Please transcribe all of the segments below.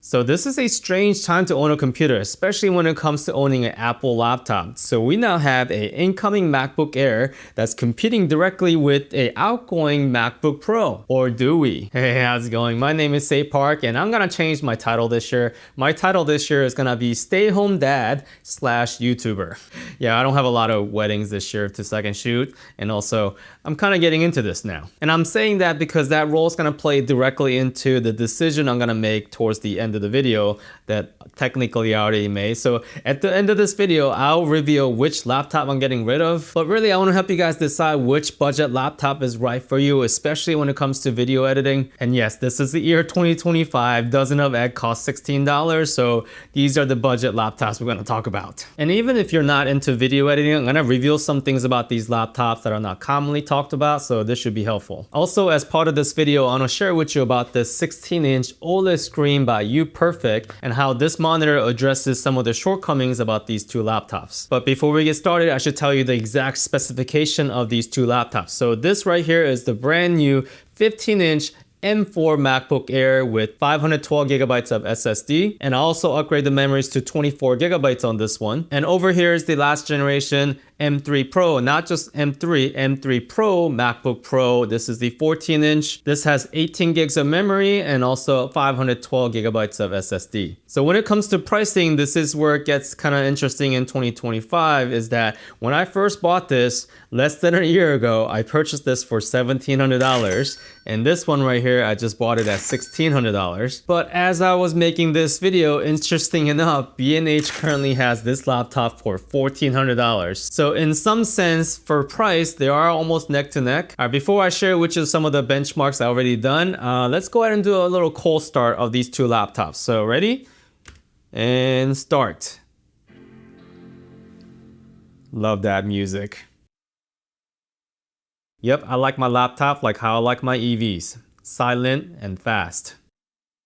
So this is a strange time to own a computer, especially when it comes to owning an Apple laptop. So we now have an incoming MacBook Air that's competing directly with an outgoing MacBook Pro. Or do we? Hey, how's it going? My name is Say Park and I'm gonna change my title this year. My title this year is gonna be Stay-Home Dad / YouTuber. Yeah, I don't have a lot of weddings this year to second shoot, and also I'm kind of getting into this now. And I'm saying that because that role is gonna play directly into the decision I'm gonna make towards the end of the video that technically I already made. So at the end of this video, I'll reveal which laptop I'm getting rid of. But really, I want to help you guys decide which budget laptop is right for you, especially when it comes to video editing. And yes, this is the year 2025. Dozen of egg costs $16. So these are the budget laptops we're going to talk about. And even if you're not into video editing, I'm going to reveal some things about these laptops that are not commonly talked about. So this should be helpful. Also, as part of this video, I want to share with you about this 16-inch OLED screen by Perfect and how this monitor addresses some of the shortcomings about these two laptops. But before we get started, I should tell you the exact specification of these two laptops. So this right here is the brand new 15-inch M4 MacBook Air with 512 gigabytes of SSD, and I also upgrade the memories to 24 gigabytes on this one. And over here is the last generation M3 Pro, not just M3 Pro Macbook Pro. This is the 14-inch. This has 18 gigs of memory and also 512 gigabytes of SSD. So when it comes to pricing, this is where it gets kind of interesting in 2025, is that when I first bought this less than a year ago, I purchased this for $1,700, and this one right here, I just bought it at $1,600. But as I was making this video, interesting enough, B&H currently has this laptop for $1,400. So in some sense, for price, they are almost neck to neck. All right, before I share which is some of the benchmarks I already done, let's go ahead and do a little cold start of these two laptops. So ready? And start. Love that music. Yep, I like my laptop like how I like my EVs. Silent and fast.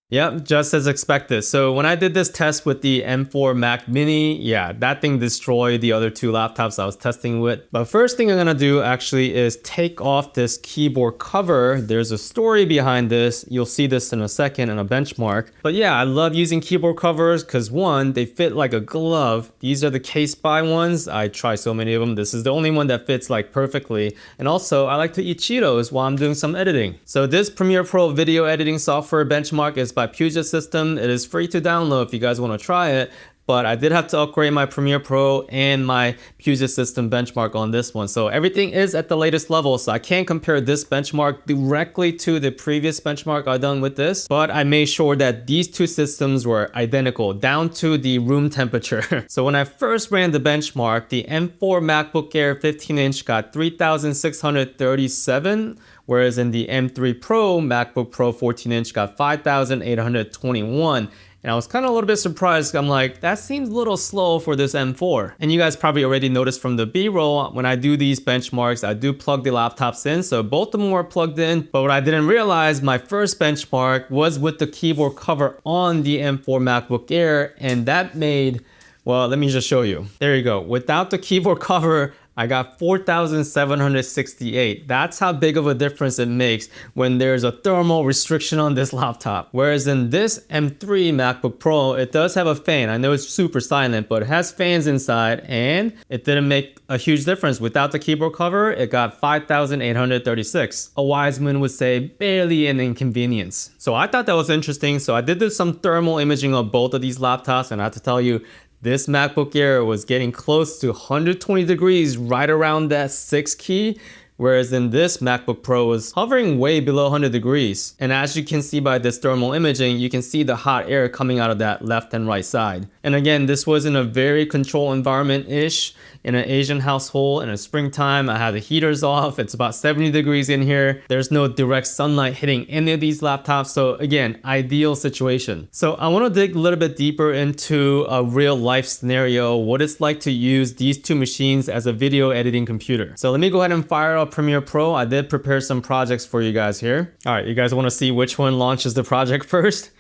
Yep, just as expected. So when I did this test with the M4 Mac Mini, yeah, that thing destroyed the other two laptops I was testing with. But first thing I'm gonna do actually is take off this keyboard cover. There's a story behind this. You'll see this in a second in a benchmark. But yeah, I love using keyboard covers because one, they fit like a glove. These are the Case Buy ones. I try so many of them. This is the only one that fits like perfectly. And also, I like to eat Cheetos while I'm doing some editing. So this Premiere Pro video editing software benchmark is by Puget System. It is free to download if you guys want to try it, but I did have to upgrade my Premiere Pro and my Puget System benchmark on this one. So everything is at the latest level, so I can't compare this benchmark directly to the previous benchmark I've done with this, but I made sure that these two systems were identical down to the room temperature. So when I first ran the benchmark, the M4 MacBook Air 15-inch got 3,637, whereas in the M3 Pro Macbook Pro 14-inch got 5,821. And I was kind of a little bit surprised. I'm like, that seems a little slow for this M4. And you guys probably already noticed from the B-roll, when I do these benchmarks, I do plug the laptops in. So both of them were plugged in. But what I didn't realize, my first benchmark was with the keyboard cover on the M4 MacBook Air. And that made, well, let me just show you. There you go. Without the keyboard cover, I got 4,768. That's how big of a difference it makes when there's a thermal restriction on this laptop. Whereas in this M3 MacBook Pro, it does have a fan. I know it's super silent, but it has fans inside and it didn't make a huge difference. Without the keyboard cover, it got 5,836. A wise man would say barely an inconvenience. So I thought that was interesting. So I did some thermal imaging of both of these laptops, and I have to tell you, this MacBook Air was getting close to 120 degrees right around that 6 key, whereas in this MacBook Pro was hovering way below 100 degrees. And as you can see by this thermal imaging, you can see the hot air coming out of that left and right side. And again, this was in a very controlled environment-ish, in an Asian household in the springtime. I had the heaters off. It's about 70 degrees in here. There's no direct sunlight hitting any of these laptops. So again, ideal situation. So I want to dig a little bit deeper into a real life scenario, what it's like to use these two machines as a video editing computer. So let me go ahead and fire up Premiere Pro. I did prepare some projects for you guys here. All right, you guys want to see which one launches the project first?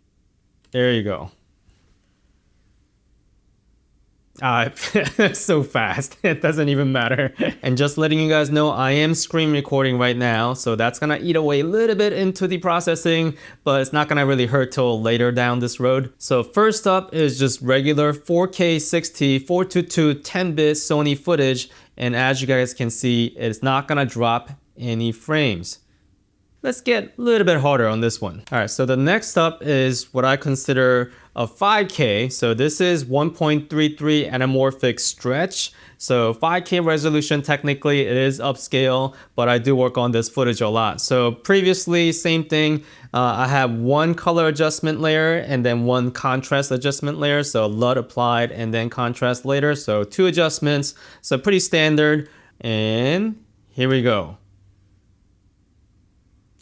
There you go. So fast, it doesn't even matter. And just letting you guys know, I am screen recording right now, so that's gonna eat away a little bit into the processing, but it's not gonna really hurt till later down this road. So first up is just regular 4K 60 422 10-bit Sony footage, and as you guys can see, it's not gonna drop any frames. Let's get a little bit harder on this one. All right, so the next up is what I consider a 5K. So this is 1.33 anamorphic stretch. So 5K resolution, technically it is upscale, but I do work on this footage a lot. So previously, same thing. I have one color adjustment layer and then one contrast adjustment layer. So LUT applied and then contrast later. So 2 adjustments, so pretty standard. And here we go.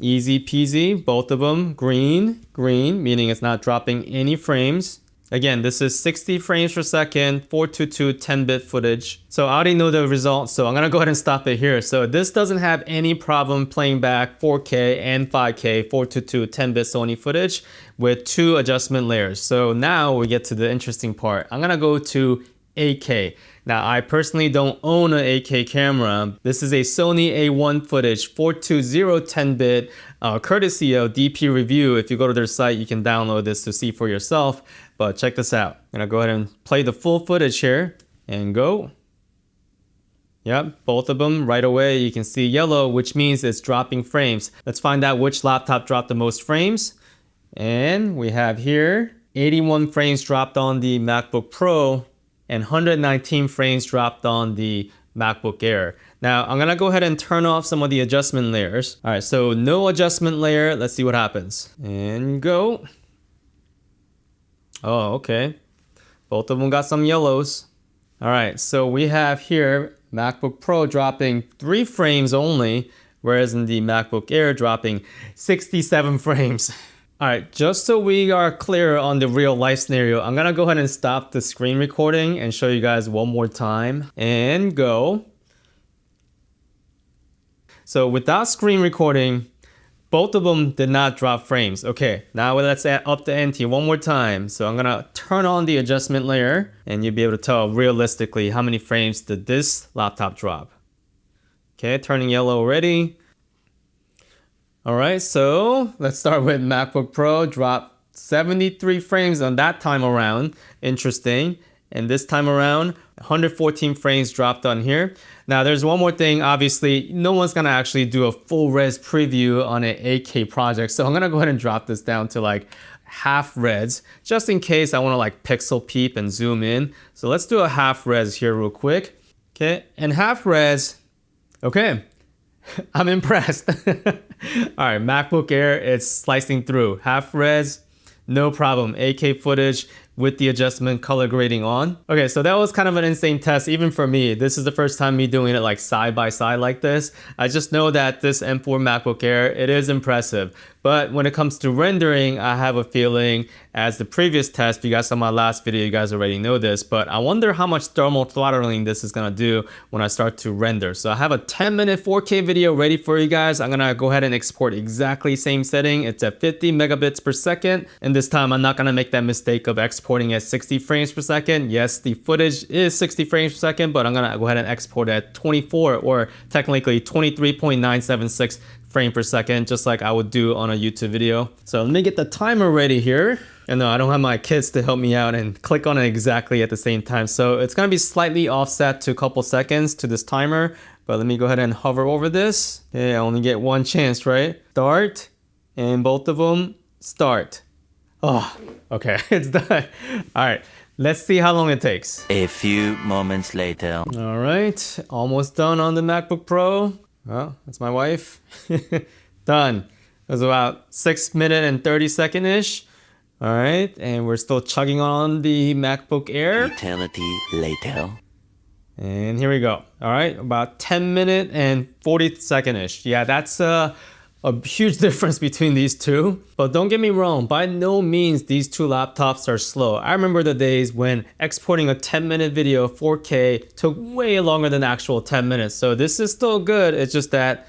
Easy peasy, both of them green, meaning it's not dropping any frames. Again, this is 60 frames per second, 422 10-bit footage. So I already know the results, so I'm gonna go ahead and stop it here. So this doesn't have any problem playing back 4K and 5K 422 10-bit Sony footage with 2 adjustment layers. So now we get to the interesting part. I'm gonna go to 8K. Now, I personally don't own an 8K camera. This is a Sony A1 footage 420 10-bit courtesy of DP Review. If you go to their site, you can download this to see for yourself. But check this out. I'm gonna go ahead and play the full footage here and go. Yep, both of them right away. You can see yellow, which means it's dropping frames. Let's find out which laptop dropped the most frames. And we have here 81 frames dropped on the MacBook Pro and 119 frames dropped on the MacBook Air. Now, I'm gonna go ahead and turn off some of the adjustment layers. All right, so no adjustment layer. Let's see what happens. And go. Oh, okay. Both of them got some yellows. All right, so we have here MacBook Pro dropping 3 frames only, whereas in the MacBook Air dropping 67 frames. All right, just so we are clear on the real life scenario, I'm gonna go ahead and stop the screen recording and show you guys one more time and go. So without screen recording, both of them did not drop frames. Okay, now let's add up the ante one more time. So I'm gonna turn on the adjustment layer and you'll be able to tell realistically how many frames did this laptop drop. Okay, turning yellow already. All right, so let's start with MacBook Pro. Dropped 73 frames on that time around. Interesting. And this time around, 114 frames dropped on here. Now, there's one more thing. Obviously, no one's gonna actually do a full res preview on an 8K project. So I'm gonna go ahead and drop this down to like half res, just in case I wanna like pixel peep and zoom in. So let's do a half res here real quick. Okay, and half res, okay. I'm impressed. All right, MacBook Air, it's slicing through. Half res, no problem. 8K footage with the adjustment color grading on. Okay, so that was kind of an insane test, even for me. This is the first time me doing it like side by side like this. I just know that this M4 MacBook Air, it is impressive. But when it comes to rendering, I have a feeling, as the previous test, if you guys saw my last video, you guys already know this, but I wonder how much thermal throttling this is gonna do when I start to render. So I have a 10-minute 4K video ready for you guys. I'm gonna go ahead and export exactly same setting. It's at 50 megabits per second. And this time I'm not gonna make that mistake of exporting at 60 frames per second. Yes, the footage is 60 frames per second, but I'm gonna go ahead and export at 24 or technically 23.976 frame per second, just like I would do on a YouTube video. So let me get the timer ready here. And no, I don't have my kids to help me out and click on it exactly at the same time. So it's gonna be slightly offset to a couple seconds to this timer, but let me go ahead and hover over this. Okay, I only get one chance, right? Start, and both of them start. Oh, okay, it's done. All right, let's see how long it takes. A few moments later. All right, almost done on the MacBook Pro. Oh, that's my wife. Done. It was about 6 minute and 30 second-ish. All right, and we're still chugging on the MacBook Air. Eternity later. And here we go. All right, about 10 minute and 40 second-ish. Yeah, that's a huge difference between these two. But don't get me wrong, by no means these two laptops are slow. I remember the days when exporting a 10-minute video 4K took way longer than the actual 10 minutes. So this is still good. It's just that,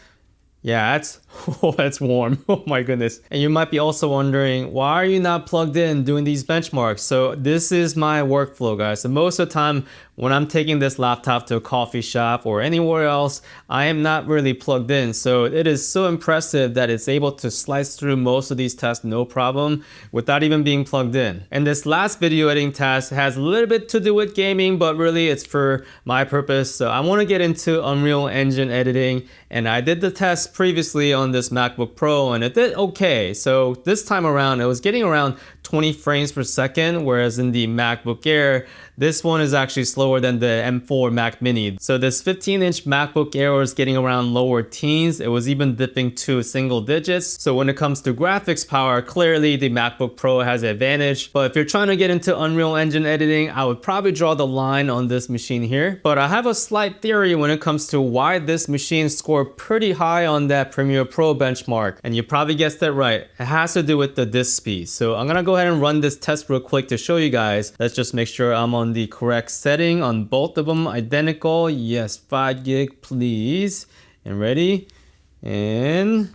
yeah, it's Oh, that's warm. Oh my goodness. And you might be also wondering, why are you not plugged in doing these benchmarks? So this is my workflow, guys. So most of the time when I'm taking this laptop to a coffee shop or anywhere else, I am not really plugged in. So it is so impressive that it's able to slice through most of these tests no problem without even being plugged in. And this last video editing task has a little bit to do with gaming, but really it's for my purpose. So I want to get into Unreal Engine editing, and I did the test previously on this MacBook Pro and it did okay. So this time around it was getting around 20 frames per second, whereas in the MacBook Air this one is actually slower than the M4 Mac Mini. So this 15-inch MacBook Air was getting around lower teens. It was even dipping to single digits. So when it comes to graphics power, clearly the MacBook Pro has an advantage. But if you're trying to get into Unreal Engine editing, I would probably draw the line on this machine here. But I have a slight theory when it comes to why this machine scored pretty high on that Premiere Pro benchmark. And you probably guessed it right. It has to do with the disk speed. So I'm gonna go ahead and run this test real quick to show you guys. Let's just make sure I'm on the correct setting on both of them, identical. Yes, 5 gig please. And ready. And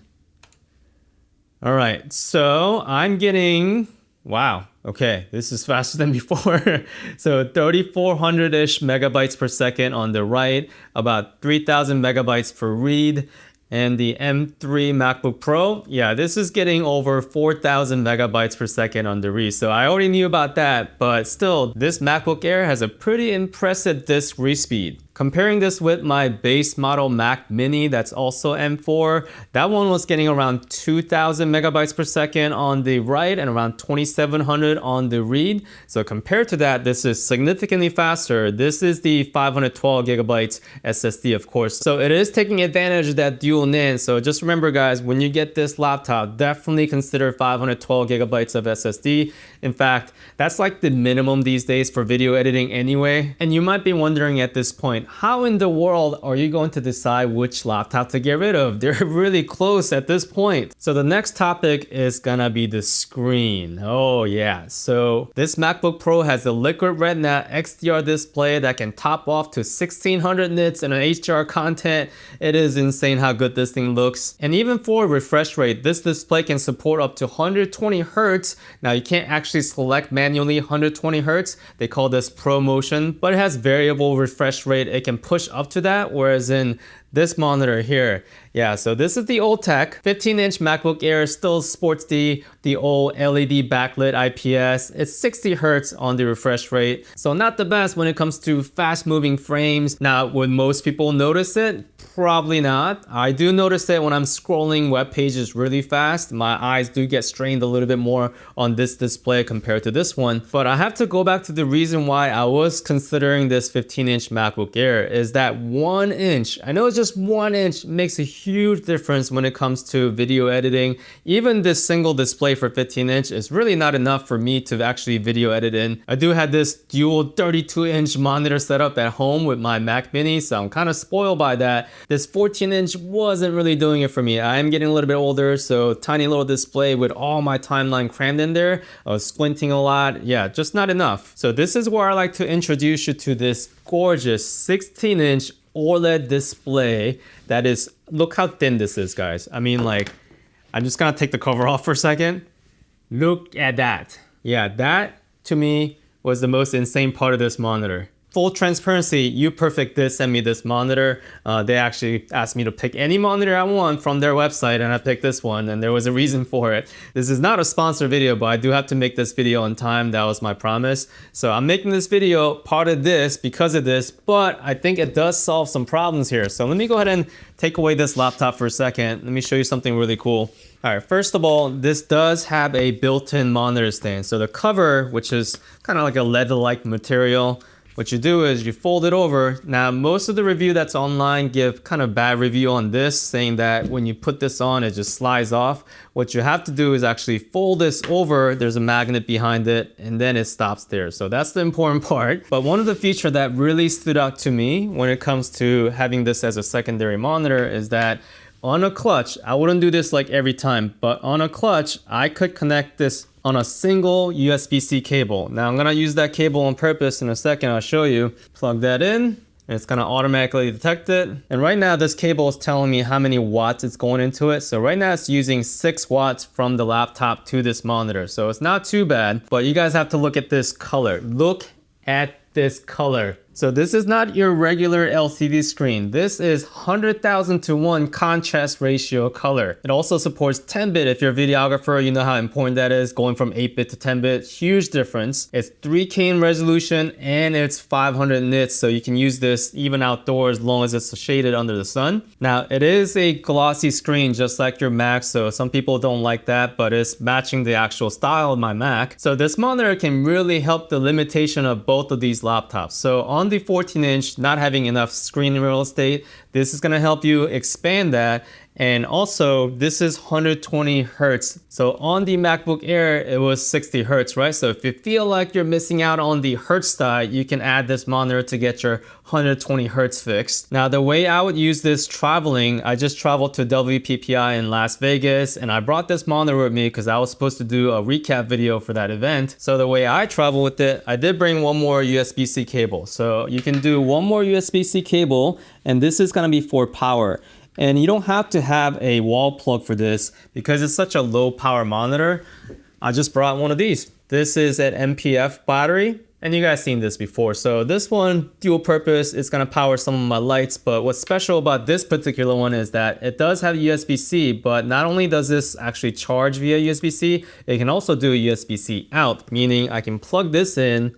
all right, so I'm getting, wow, okay, this is faster than before. So 3,400-ish megabytes per second on the write, about 3,000 megabytes for read. And the M3 MacBook Pro, yeah, this is getting over 4,000 megabytes per second on the read. So I already knew about that, but still, this MacBook Air has a pretty impressive disk read speed. Comparing this with my base model Mac Mini that's also M4, that one was getting around 2,000 megabytes per second on the write and around 2,700 on the read. So compared to that, this is significantly faster. This is the 512 gigabytes SSD, of course. So it is taking advantage of that dual NAND. So just remember, guys, when you get this laptop, definitely consider 512 gigabytes of SSD. In fact, that's like the minimum these days for video editing anyway. And you might be wondering at this point, how in the world are you going to decide which laptop to get rid of? They're really close at this point. So the next topic is gonna be the screen. Oh yeah, so this MacBook Pro has a Liquid Retina XDR display that can top off to 1600 nits and an HDR content. It is insane how good this thing looks. And even for refresh rate, this display can support up to 120 Hertz. Now you can't actually select manually 120 Hertz. They call this ProMotion, but it has variable refresh rate. It can push up to that, whereas in this monitor here, yeah, so this is the old tech. 15-inch MacBook Air still sports the old LED backlit IPS. It's 60 Hertz on the refresh rate, so not the best when it comes to fast-moving frames. Now, would most people notice it? Probably not. I do notice it when I'm scrolling web pages really fast. My eyes do get strained a little bit more on this display compared to this one. But I have to go back to the reason why I was considering this 15-inch MacBook Air is that 1 inch, I know it's just 1 inch, makes a huge difference when it comes to video editing. Even this single display for 15-inch is really not enough for me to actually video edit in. I do have this dual 32-inch monitor set up at home with my Mac Mini, so I'm kind of spoiled by that. This 14-inch wasn't really doing it for me. I am getting a little bit older, so tiny little display with all my timeline crammed in there. I was squinting a lot. Yeah, just not enough. So this is where I like to introduce you to this gorgeous 16-inch OLED display that is, look how thin this is, guys. I mean, like, I'm just gonna take the cover off for a second. Look at that. Yeah, that to me was the most insane part of this monitor. Full transparency, UPerfect did send me this monitor. They actually asked me to pick any monitor I want from their website, and I picked this one, and there was a reason for it. This is not a sponsored video, but I do have to make this video on time. That was my promise. So I'm making this video part of this because of this, but I think it does solve some problems here. So let me go ahead and take away this laptop for a second. Let me show you something really cool. All right, first of all, this does have a built-in monitor stand. So the cover, which is kind of like a leather-like material, what you do is you fold it over. Now, most of the review that's online give kind of bad review on this, saying that when you put this on, it just slides off. What you have to do is actually fold this over. There's a magnet behind it, and then it stops there. So that's the important part. But one of the features that really stood out to me when it comes to having this as a secondary monitor is that on a clutch, I wouldn't do this like every time, but on a clutch, I could connect this on a single USB-C cable. Now I'm gonna use that cable on purpose in a second, I'll show you. Plug that in, and it's gonna automatically detect it. And right now this cable is telling me how many watts it's going into it. So right now it's using 6 watts from the laptop to this monitor. So it's not too bad, but you guys have to look at this color. Look at this color. So this is not your regular LCD screen. This is 100,000 to 1 contrast ratio color. It also supports 10-bit. If you're a videographer, you know how important that is, going from 8-bit to 10-bit. Huge difference. It's 3K in resolution and it's 500 nits, so you can use this even outdoors as long as it's shaded under the sun. Now, it is a glossy screen just like your Mac, so some people don't like that, but it's matching the actual style of my Mac. So this monitor can really help the limitation of both of these laptops. So on the 14-inch, not having enough screen real estate, this is going to help you expand that. And also, this is 120 hertz. So on the MacBook Air, it was 60 hertz, right? So if you feel like you're missing out on the hertz side, you can add this monitor to get your 120 hertz fixed. Now, the way I would use this traveling, I just traveled to WPPI in Las Vegas, and I brought this monitor with me because I was supposed to do a recap video for that event. So the way I travel with it, I did bring one more USB-C cable. So you can do one more USB-C cable, and this is gonna be for power. And you don't have to have a wall plug for this because it's such a low power monitor. I just brought one of these. This is an MPF battery, and you guys seen this before. So this one, dual purpose, it's gonna power some of my lights, but what's special about this particular one is that it does have USB-C, but not only does this actually charge via USB-C, it can also do a USB-C out, meaning I can plug this in,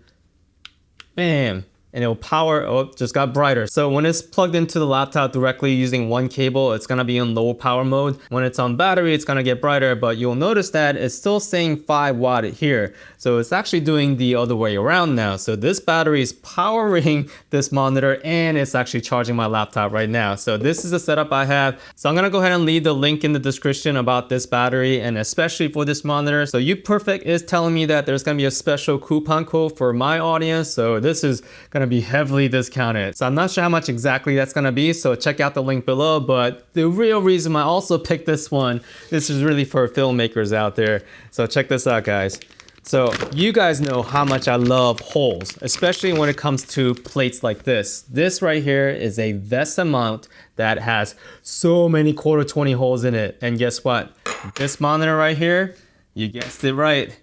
bam, and it will power. Oh, it just got brighter. So when it's plugged into the laptop directly using one cable, it's gonna be in low power mode. When it's on battery, it's gonna get brighter, but you'll notice that it's still saying 5 watt here. So it's actually doing the other way around now. So this battery is powering this monitor and it's actually charging my laptop right now. So this is the setup I have. So I'm gonna go ahead and leave the link in the description about this battery and especially for this monitor. So UPerfect is telling me that there's gonna be a special coupon code for my audience. So this is gonna be heavily discounted. So I'm not sure how much exactly that's gonna be, so check out the link below. But the real reason I also picked this one, this is really for filmmakers out there. So check this out, guys. So you guys know how much I love holes, especially when it comes to plates like this. This right here is a VESA mount that has so many 1/4 holes in it. And guess what? This monitor right here, you guessed it right,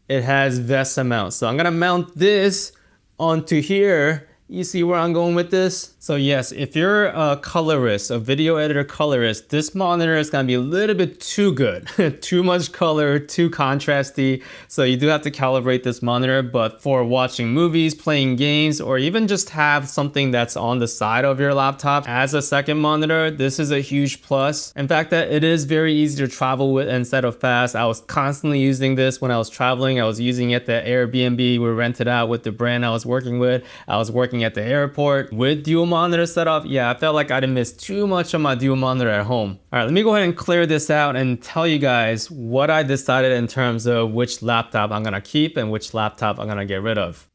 it has VESA mount. So I'm gonna mount this onto here. You see where I'm going with this? So yes, if you're a colorist, a video editor colorist, this monitor is gonna be a little bit too good. Too much color, too contrasty. So you do have to calibrate this monitor, but for watching movies, playing games, or even just have something that's on the side of your laptop as a second monitor, this is a huge plus. In fact, that it is very easy to travel with instead of fast. I was constantly using this when I was traveling. I was using it at Airbnb. We rented out with the brand I was working with. I was working at the airport with dual monitor setup. Yeah, I felt like I didn't miss too much of my dual monitor at home. All right, let me go ahead and clear this out and tell you guys what I decided in terms of which laptop I'm gonna keep and which laptop I'm gonna get rid of.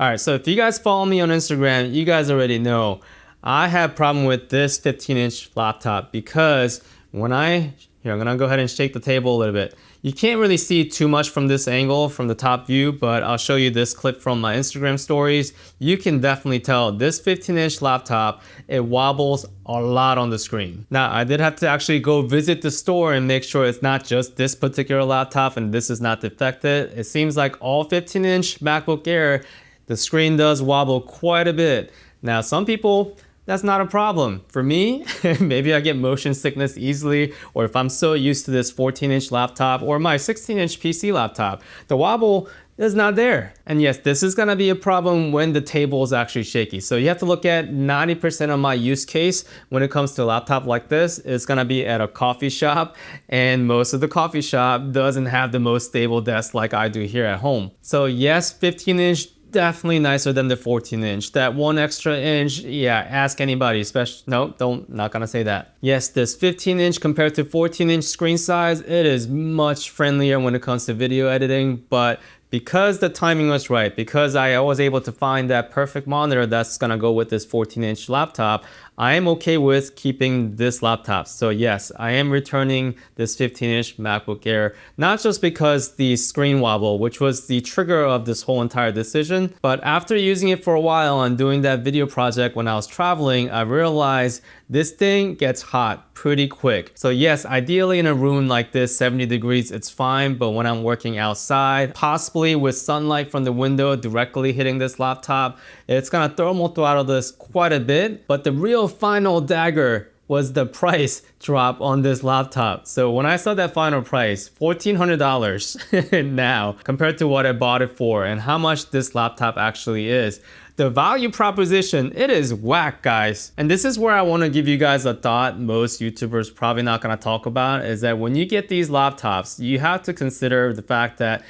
All right, so if you guys follow me on Instagram, you guys already know I have a problem with this 15-inch laptop because when I'm gonna go ahead and shake the table a little bit. You can't really see too much from this angle, from the top view, but I'll show you this clip from my Instagram stories. You can definitely tell this 15-inch laptop, it wobbles a lot on the screen. Now, I did have to actually go visit the store and make sure it's not just this particular laptop and this is not defected. It seems like all 15-inch MacBook Air, the screen does wobble quite a bit. Now, some people, that's not a problem. For me, maybe I get motion sickness easily, or if I'm so used to this 14-inch laptop or my 16-inch PC laptop, the wobble is not there. And yes, this is gonna be a problem when the table is actually shaky. So you have to look at 90% of my use case when it comes to a laptop like this, it's gonna be at a coffee shop, and most of the coffee shop doesn't have the most stable desk like I do here at home. So yes, 15-inch, definitely nicer than the 14-inch. That 1 extra inch, yeah, ask anybody, especially, no, not gonna say that. Yes, this 15-inch compared to 14-inch screen size, it is much friendlier when it comes to video editing, but because the timing was right, because I was able to find that perfect monitor that's gonna go with this 14-inch laptop, I am okay with keeping this laptop. So yes, I am returning this 15-inch MacBook Air, not just because the screen wobble, which was the trigger of this whole entire decision, but after using it for a while and doing that video project when I was traveling, I realized this thing gets hot pretty quick. So yes, ideally in a room like this, 70 degrees, it's fine, but when I'm working outside, possibly with sunlight from the window directly hitting this laptop, it's gonna thermal throttle this quite a bit. But the real final dagger was the price drop on this laptop. So when I saw that final price, $1,400 now compared to what I bought it for and how much this laptop actually is, the value proposition, it is whack, guys. And this is where I want to give you guys a thought most YouTubers probably not going to talk about, is that when you get these laptops, you have to consider the fact that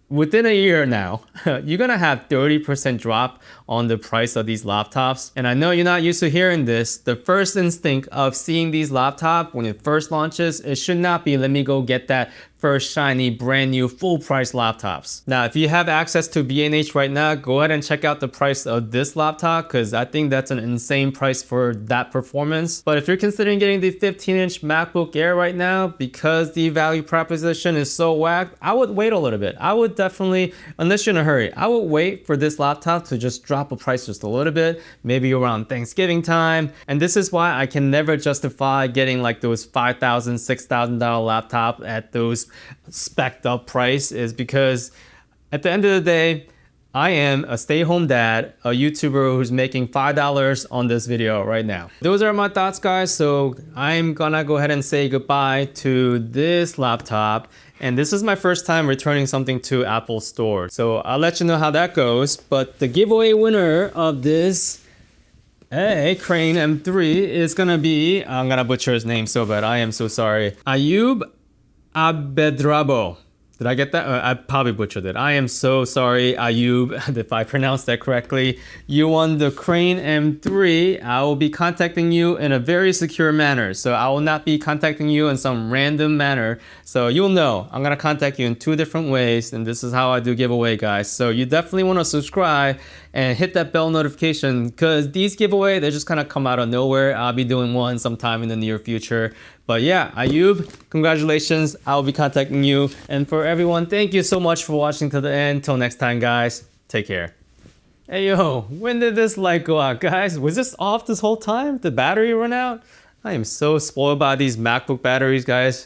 within a year now, you're gonna have 30% drop on the price of these laptops. And I know you're not used to hearing this. The first instinct of seeing these laptops when it first launches, it should not be, let me go get that first shiny brand new full price laptops. Now, if you have access to B&H right now, go ahead and check out the price of this laptop, because I think that's an insane price for that performance. But if you're considering getting the 15-inch MacBook Air right now, because the value proposition is so whacked, I would wait a little bit. I would definitely, unless you're in a hurry, I would wait for this laptop to just drop a price just a little bit, maybe around Thanksgiving time. And this is why I can never justify getting like those $5,000, $6,000 laptop at those spec'd up price, is because at the end of the day, I am a stay-home dad, a YouTuber who's making $5 on this video right now. Those are my thoughts, guys. So I'm gonna go ahead and say goodbye to this laptop. And this is my first time returning something to Apple Store. So I'll let you know how that goes. But the giveaway winner of this Crane M3 is gonna be, I'm gonna butcher his name so bad, I am so sorry. Ayub Abedrabo. Did I get that? I probably butchered it. I am so sorry, Ayub, if I pronounced that correctly. You won the Crane M3. I will be contacting you in a very secure manner. So I will not be contacting you in some random manner. So you'll know I'm gonna contact you in 2 different ways, and this is how I do giveaway, guys. So you definitely wanna subscribe and hit that bell notification, because these giveaways, they just kind of come out of nowhere. I'll be doing one sometime in the near future. But yeah, Ayub, congratulations. I'll be contacting you. And for everyone, thank you so much for watching to the end. Till next time, guys, take care. Hey, yo, when did this light go out, guys? Was this off this whole time? The battery run out? I am so spoiled by these MacBook batteries, guys.